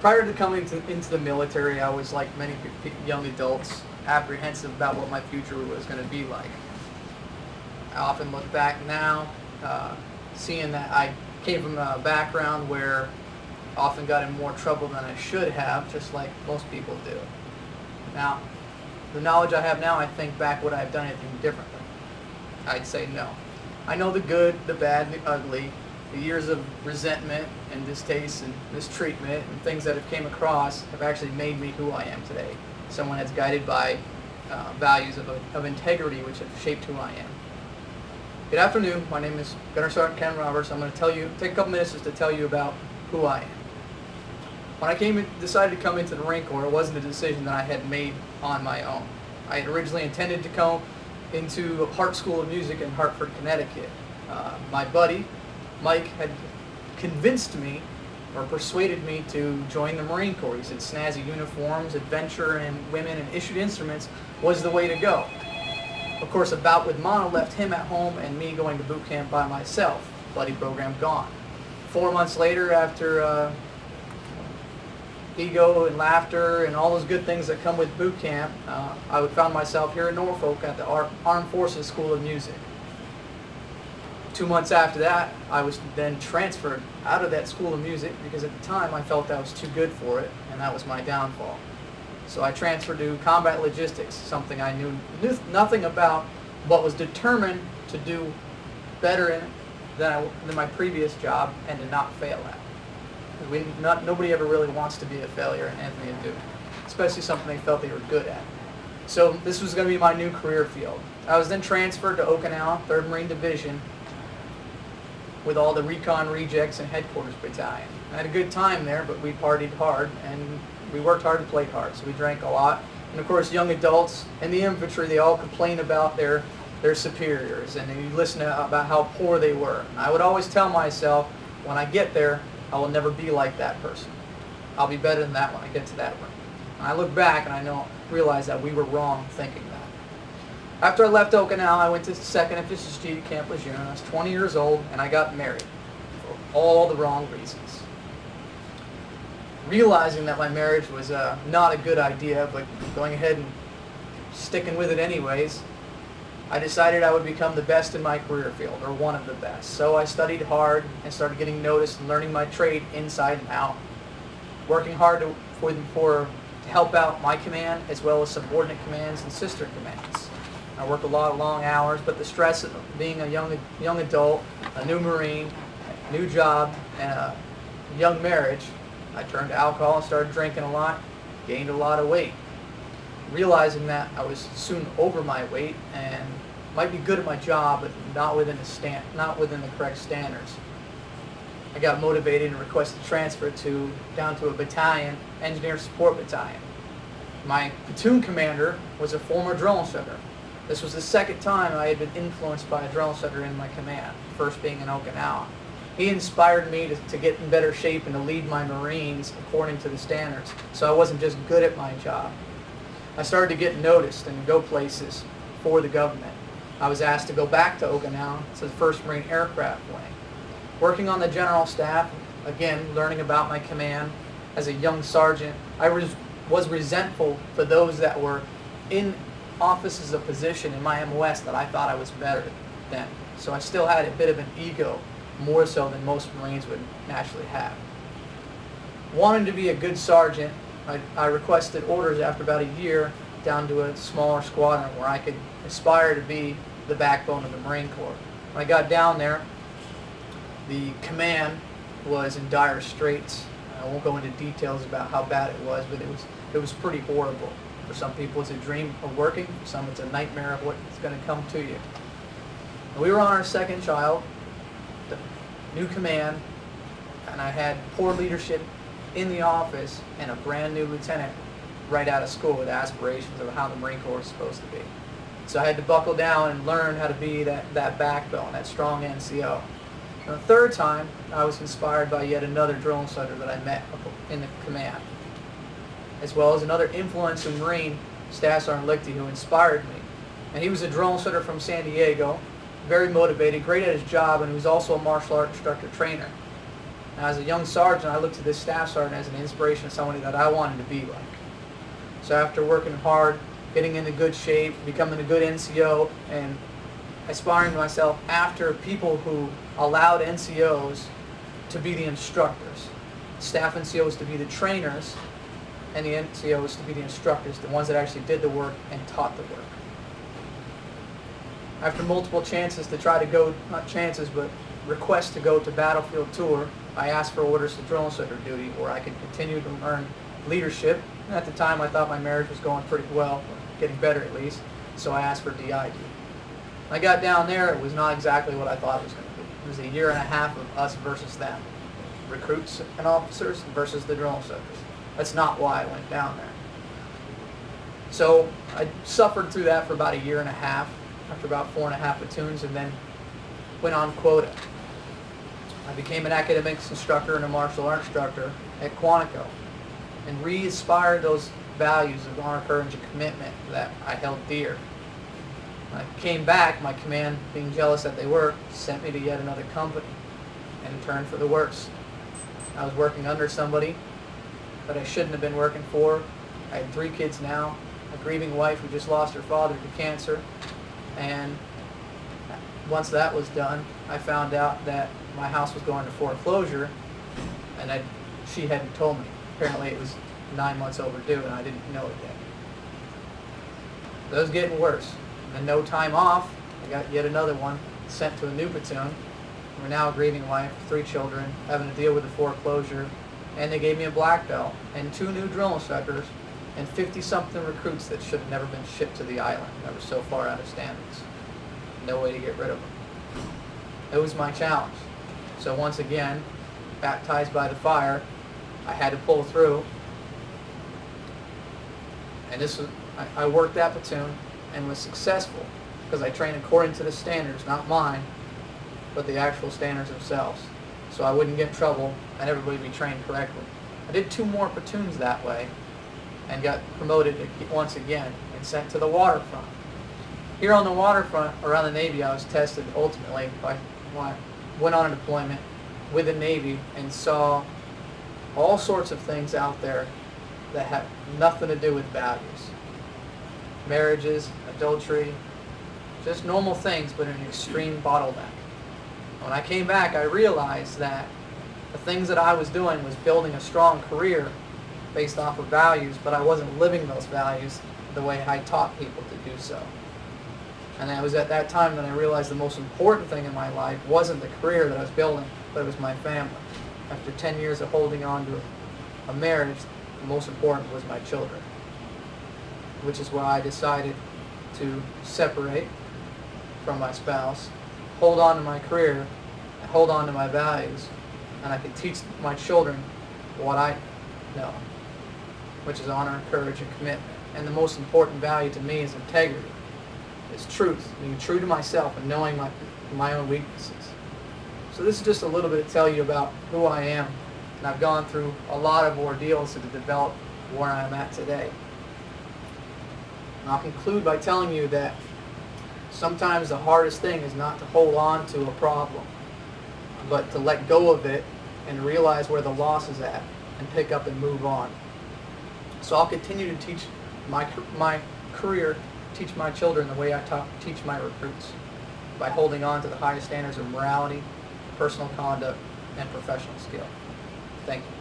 Prior to coming into the military, I was, like many young adults, apprehensive about what my future was going to be like. I often look back now, seeing that I came from a background where I often got in more trouble than I should have, just like most people do. Now, the knowledge I have now, I think back, would I have done anything differently? I'd say no. I know the good, the bad, the ugly, the years of resentment and distaste and mistreatment and things that have came across have actually made me who I am today. Someone that's guided by values of integrity, which have shaped who I am. Good afternoon. My name is Gunner Sergeant Ken Roberts. I'm going to take a couple minutes just to tell you about who I am. When I decided to come into the Marine Corps, it wasn't a decision that I had made on my own. I had originally intended to come into Hart School of Music in Hartford, Connecticut. My buddy, Mike, had convinced me or persuaded me to join the Marine Corps. He said snazzy uniforms, adventure, and women and issued instruments was the way to go. Of course, a bout with mono left him at home and me going to boot camp by myself. Buddy program gone. 4 months later, after ego and laughter and all those good things that come with boot camp, I found myself here in Norfolk at the Armed Forces School of Music. 2 months after that, I was then transferred out of that School of Music because at the time I felt I was too good for it, and that was my downfall. So I transferred to combat logistics, something I knew nothing about, but was determined to do better in it than my previous job and to not fail at. Nobody ever really wants to be a failure in anything they do, especially something they felt they were good at. So this was going to be my new career field. I was then transferred to Okinawa, 3rd Marine Division, with all the recon rejects and headquarters battalion. I had a good time there, but we partied hard and we worked hard and played hard, so we drank a lot. And of course, young adults in the infantry, they all complain about their superiors, and you listen about how poor they were. And I would always tell myself, when I get there, I will never be like that person. I'll be better than that when I get to that rank. And I look back and realize that we were wrong thinking that. After I left Okinawa, I went to 2nd FSG at Camp Lejeune. I was 20 years old, and I got married for all the wrong reasons. Realizing that my marriage was not a good idea, but going ahead and sticking with it anyways, I decided I would become the best in my career field, or one of the best. So I studied hard and started getting noticed and learning my trade inside and out, working hard to help out my command as well as subordinate commands and sister commands. I worked a lot of long hours, but the stress of being a young adult, a new Marine, a new job, and a young marriage, I turned to alcohol and started drinking a lot, gained a lot of weight. Realizing that I was soon over my weight and might be good at my job, but not within the correct standards. I got motivated and requested transfer down to a battalion, engineer support battalion. My platoon commander was a former drill instructor. This was the 2nd time I had been influenced by a drill instructor in my command, first being in Okinawa. He inspired me to get in better shape and to lead my Marines according to the standards, so I wasn't just good at my job. I started to get noticed and go places for the government. I was asked to go back to Okinawa to the 1st Marine Aircraft Wing. Working on the general staff, again, learning about my command as a young sergeant, I was resentful for those that were in offices of position in my MOS that I thought I was better than. So I still had a bit of an ego, more so than most Marines would naturally have. Wanting to be a good sergeant, I requested orders after about a year down to a smaller squadron where I could aspire to be the backbone of the Marine Corps. When I got down there, the command was in dire straits. I won't go into details about how bad it was, but it was pretty horrible. For some people it's a dream of working, for some it's a nightmare of what's going to come to you. We were on our 2nd child, the new command, and I had poor leadership in the office and a brand new lieutenant right out of school with aspirations of how the Marine Corps is supposed to be. So I had to buckle down and learn how to be that backbone, that strong NCO. And the 3rd time, I was inspired by yet another drill instructor that I met in the command, as well as another influential Marine, Staff Sergeant Lichty, who inspired me. And he was a drill instructor from San Diego, very motivated, great at his job, and he was also a martial art instructor trainer. And as a young sergeant, I looked to this staff sergeant as an inspiration of somebody that I wanted to be like. So after working hard, getting into good shape, becoming a good NCO, and aspiring to myself after people who allowed NCOs to be the instructors. Staff NCOs to be the trainers, and the NCOs to be the instructors, the ones that actually did the work and taught the work. After multiple chances to try to go, not chances, but requests to go to battlefield tour, I asked for orders to drill instructor duty where I could continue to earn leadership. And at the time I thought my marriage was going pretty well, getting better at least, so I asked for DI duty. When I got down there, it was not exactly what I thought it was going to be. It was a year and a half of us versus them. Recruits and officers versus the drill instructors. That's not why I went down there. So I suffered through that for about a year and a half, after about 4.5 platoons, and then went on quota. I became an academics instructor and a martial arts instructor at Quantico and re-inspired those values of honor, courage, and commitment that I held dear. When I came back, my command, being jealous that they were, sent me to yet another company, and in turn for the worse. I was working under somebody that I shouldn't have been working for. I had 3 kids now, a grieving wife who just lost her father to cancer, and once that was done, I found out that my house was going to foreclosure, and she hadn't told me. Apparently it was 9 months overdue, and I didn't know it yet. That was getting worse. And no time off, I got yet another one sent to a new platoon. We're now a grieving wife, 3 children, having to deal with the foreclosure, and they gave me a black belt and 2 new drill instructors and 50-something recruits that should have never been shipped to the island, that were so far out of standards. No way to get rid of them. It was my challenge. So once again, baptized by the fire, I had to pull through. And this was, I worked that platoon and was successful because I trained according to the standards, not mine, but the actual standards themselves. So I wouldn't get in trouble and everybody would be trained correctly. I did 2 more platoons that way and got promoted once again and sent to the waterfront. Here on the waterfront around the Navy, I was tested ultimately by when I went on a deployment with the Navy and saw all sorts of things out there that have nothing to do with values. Marriages, adultery, just normal things, but an extreme bottleneck. When I came back, I realized that the things that I was doing was building a strong career based off of values, but I wasn't living those values the way I taught people to do so. And it was at that time that I realized the most important thing in my life wasn't the career that I was building, but it was my family. After 10 years of holding on to a marriage, the most important was my children, which is why I decided to separate from my spouse, hold on to my career, and hold on to my values, and I could teach my children what I know, which is honor, courage, and commitment. And the most important value to me is integrity. It's truth, being true to myself and knowing my own weaknesses. So this is just a little bit to tell you about who I am, and I've gone through a lot of ordeals to develop where I'm at today. And I'll conclude by telling you that sometimes the hardest thing is not to hold on to a problem, but to let go of it and realize where the loss is at and pick up and move on. So I'll continue to teach my career, teach my children the way I teach my recruits, by holding on to the highest standards of morality, personal conduct, and professional skill. Thank you.